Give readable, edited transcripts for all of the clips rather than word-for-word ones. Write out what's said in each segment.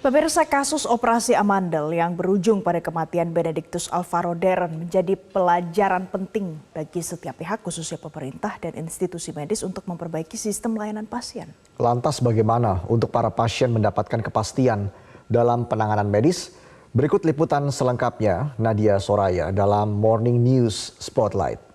Pemirsa, kasus operasi Amandel yang berujung pada kematian Benedictus Alvaro Darren menjadi pelajaran penting bagi setiap pihak, khususnya pemerintah dan institusi medis untuk memperbaiki sistem layanan pasien. Lantas bagaimana untuk para pasien mendapatkan kepastian dalam penanganan medis? Berikut liputan selengkapnya Nadia Soraya dalam Morning News Spotlight.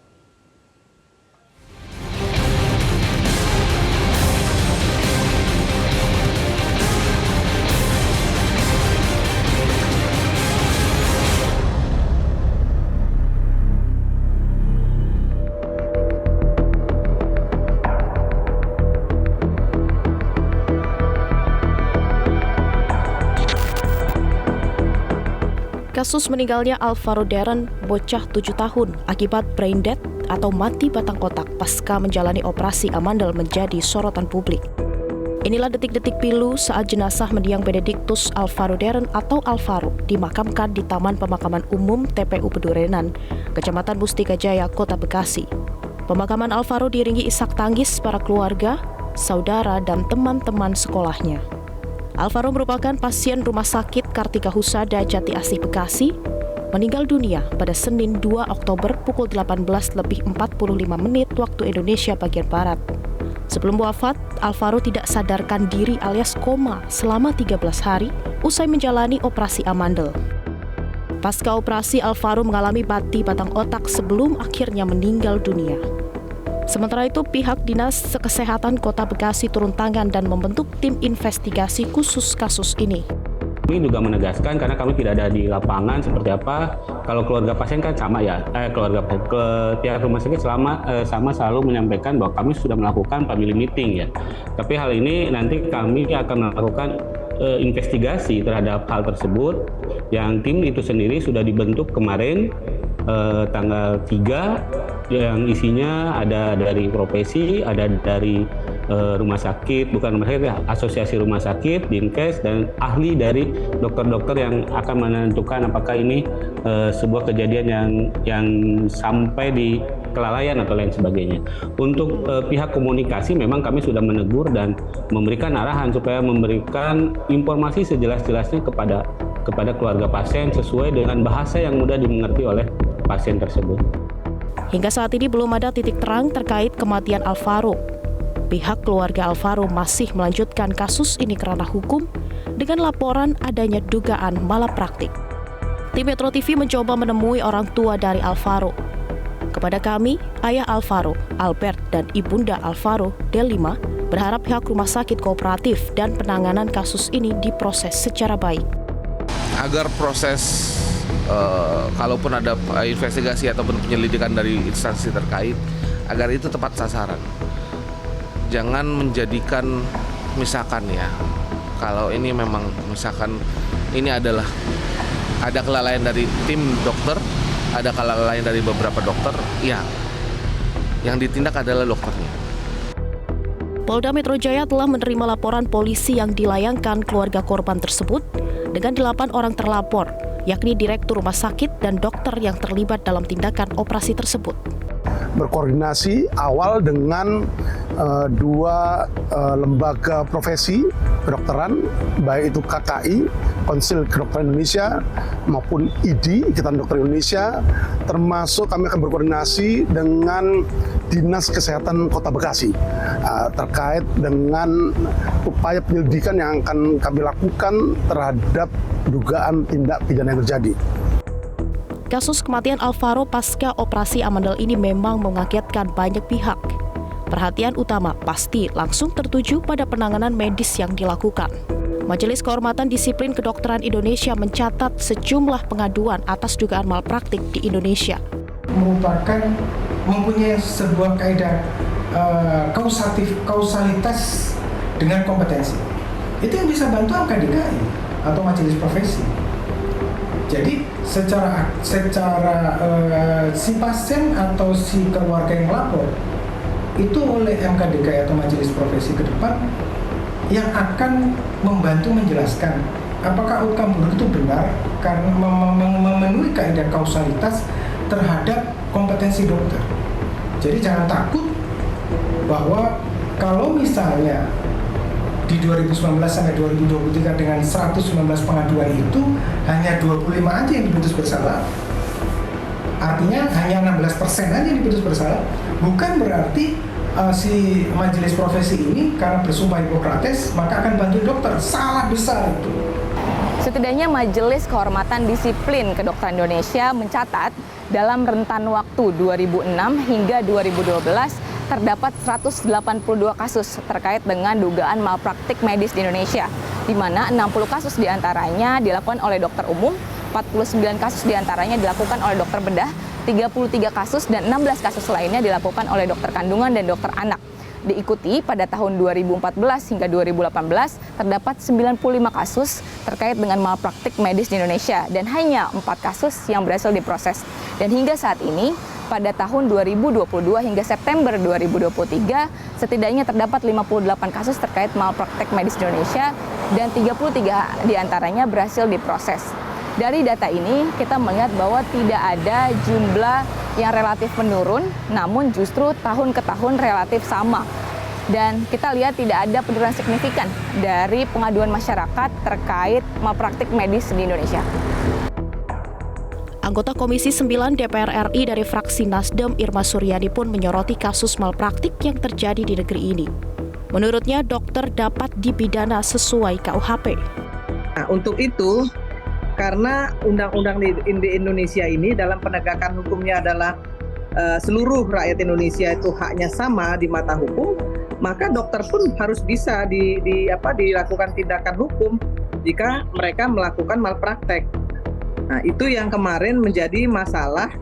Kasus meninggalnya Alvaro Darren, bocah 7 tahun, akibat brain death atau mati batang otak pasca menjalani operasi Amandel menjadi sorotan publik. Inilah detik-detik pilu saat jenazah mendiang Benedictus Alvaro Darren atau Alvaro dimakamkan di Taman Pemakaman Umum TPU Pedurenan, Kecamatan Mustika Jaya, Kota Bekasi. Pemakaman Alvaro diiringi isak tangis para keluarga, saudara, dan teman-teman sekolahnya. Alvaro merupakan pasien Rumah Sakit Kartika Husada Jati Asih Bekasi, meninggal dunia pada Senin 2 Oktober pukul 18.45 waktu Indonesia bagian Barat. Sebelum wafat, Alvaro tidak sadarkan diri alias koma selama 13 hari usai menjalani operasi Amandel. Pasca operasi, Alvaro mengalami mati batang otak sebelum akhirnya meninggal dunia. Sementara itu, pihak Dinas Kesehatan Kota Bekasi turun tangan dan membentuk tim investigasi khusus kasus ini. Kami juga menegaskan karena kami tidak ada di lapangan seperti apa. Kalau keluarga pasien kan sama ya, pihak rumah sakit sama selalu menyampaikan bahwa kami sudah melakukan family meeting ya. Tapi hal ini nanti kami akan melakukan investigasi terhadap hal tersebut. Yang tim itu sendiri sudah dibentuk kemarin tanggal 3. Yang isinya ada dari profesi, ada dari rumah sakit, bukan rumah sakit ya, asosiasi rumah sakit, Dinkes, dan ahli dari dokter-dokter yang akan menentukan apakah ini sebuah kejadian yang sampai di kelalaian atau lain sebagainya. Untuk pihak komunikasi memang kami sudah menegur dan memberikan arahan supaya memberikan informasi sejelas-jelasnya kepada keluarga pasien sesuai dengan bahasa yang mudah dimengerti oleh pasien tersebut. Hingga saat ini belum ada titik terang terkait kematian Alvaro. Pihak keluarga Alvaro masih melanjutkan kasus ini ke ranah hukum dengan laporan adanya dugaan malapraktik. Tim Metro TV mencoba menemui orang tua dari Alvaro. Kepada kami, ayah Alvaro, Albert, dan ibunda Alvaro, Delima, berharap pihak rumah sakit kooperatif dan penanganan kasus ini diproses secara baik. Agar proses kalaupun ada investigasi ataupun penyelidikan dari instansi terkait, agar itu tepat sasaran. Jangan menjadikan misalkan ya, kalau ini memang misalkan ini adalah ada kelalaian dari tim dokter, ada kelalaian dari beberapa dokter, ya yang ditindak adalah dokternya. Polda Metro Jaya telah menerima laporan polisi yang dilayangkan keluarga korban tersebut dengan 8 orang terlapor, yakni direktur rumah sakit dan dokter yang terlibat dalam tindakan operasi tersebut. Berkoordinasi awal dengan dua lembaga profesi kedokteran, baik itu KKI, Konsil Kedokteran Indonesia, maupun ID, Ikatan Dokter Indonesia, termasuk kami akan berkoordinasi dengan Dinas Kesehatan Kota Bekasi terkait dengan upaya penyelidikan yang akan kami lakukan terhadap dugaan tindak pidana yang terjadi. Kasus kematian Alvaro pasca operasi Amandel ini memang mengagetkan banyak pihak. Perhatian utama pasti langsung tertuju pada penanganan medis yang dilakukan. Majelis Kehormatan Disiplin Kedokteran Indonesia mencatat sejumlah pengaduan atas dugaan malpraktik di Indonesia. Mempunyai sebuah kaidah kausalitas dengan kompetensi. Itu yang bisa bantu MKDKI atau majelis profesi. Jadi secara si pasien atau si keluarga yang melapor itu oleh MKDKI atau majelis profesi ke depan yang akan membantu menjelaskan apakah outcome buruk itu benar karena memenuhi kaidah kausalitas terhadap kompetensi dokter. Jadi jangan takut bahwa kalau misalnya di 2019 sampai 2023 dengan 119 pengaduan itu hanya 25 aja yang diputus bersalah. Artinya hanya 16% aja yang diputus bersalah. Bukan berarti si majelis profesi ini karena bersumpah Hipokrates maka akan bantu dokter. Salah besar itu. Setidaknya Majelis Kehormatan Disiplin Kedokteran Indonesia mencatat dalam rentan waktu 2006 hingga 2012 terdapat 182 kasus terkait dengan dugaan malpraktik medis di Indonesia, di mana 60 kasus diantaranya dilakukan oleh dokter umum, 49 kasus diantaranya dilakukan oleh dokter bedah, 33 kasus dan 16 kasus lainnya dilakukan oleh dokter kandungan dan dokter anak. Diikuti pada tahun 2014 hingga 2018 terdapat 95 kasus terkait dengan malpraktik medis di Indonesia dan hanya 4 kasus yang berhasil diproses. Dan hingga saat ini pada tahun 2022 hingga September 2023 setidaknya terdapat 58 kasus terkait malpraktik medis di Indonesia dan 33 diantaranya berhasil diproses. Dari data ini kita melihat bahwa tidak ada jumlah yang relatif menurun, namun justru tahun ke tahun relatif sama. Dan kita lihat tidak ada penurunan signifikan dari pengaduan masyarakat terkait malpraktik medis di Indonesia. Anggota Komisi 9 DPR RI dari fraksi Nasdem Irma Suryani pun menyoroti kasus malpraktik yang terjadi di negeri ini. Menurutnya, dokter dapat dipidana sesuai KUHP. Nah, untuk itu, karena undang-undang di Indonesia ini dalam penegakan hukumnya adalah seluruh rakyat Indonesia itu haknya sama di mata hukum, maka dokter pun harus bisa dilakukan tindakan hukum jika mereka melakukan malpraktek. Nah, itu yang kemarin menjadi masalah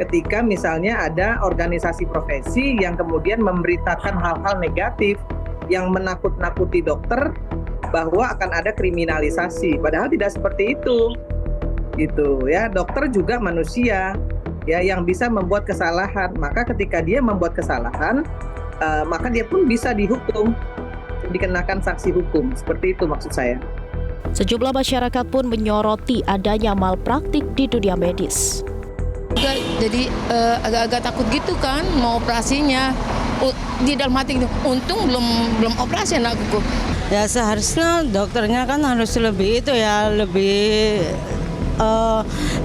ketika misalnya ada organisasi profesi yang kemudian memberitakan hal-hal negatif yang menakut-nakuti dokter bahwa akan ada kriminalisasi, padahal tidak seperti itu. Gitu ya, dokter juga manusia ya yang bisa membuat kesalahan. Maka ketika dia membuat kesalahan, maka dia pun bisa dihukum, dikenakan sanksi hukum. Seperti itu maksud saya. Sejumlah masyarakat pun menyoroti adanya malpraktik di dunia medis. Jadi agak-agak takut gitu kan mau operasinya. Di dalam hati gitu, untung belum operasi anakku. Ya seharusnya dokternya kan harus lebih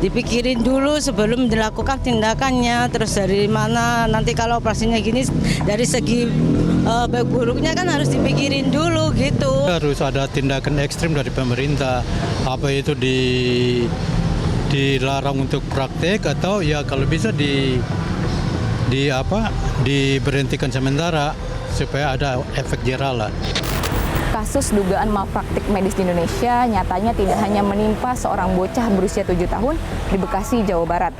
dipikirin dulu sebelum dilakukan tindakannya. Terus dari mana nanti kalau operasinya gini dari segi baik buruknya kan harus dipikirin dulu gitu. Harus ada tindakan ekstrim dari pemerintah, apa itu dilarang untuk praktek atau ya kalau bisa diberhentikan sementara supaya ada efek jera lah. Kasus dugaan malpraktik medis di Indonesia nyatanya tidak hanya menimpa seorang bocah berusia 7 tahun di Bekasi, Jawa Barat.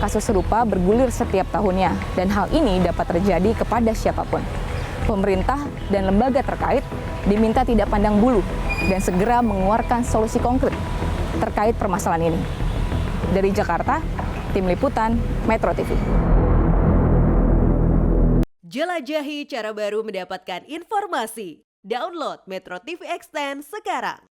Kasus serupa bergulir setiap tahunnya dan hal ini dapat terjadi kepada siapapun. Pemerintah dan lembaga terkait diminta tidak pandang bulu dan segera mengeluarkan solusi konkret terkait permasalahan ini. Dari Jakarta, Tim Liputan, Metro TV. Jelajahi cara baru mendapatkan informasi. Download Metro TV Extend sekarang.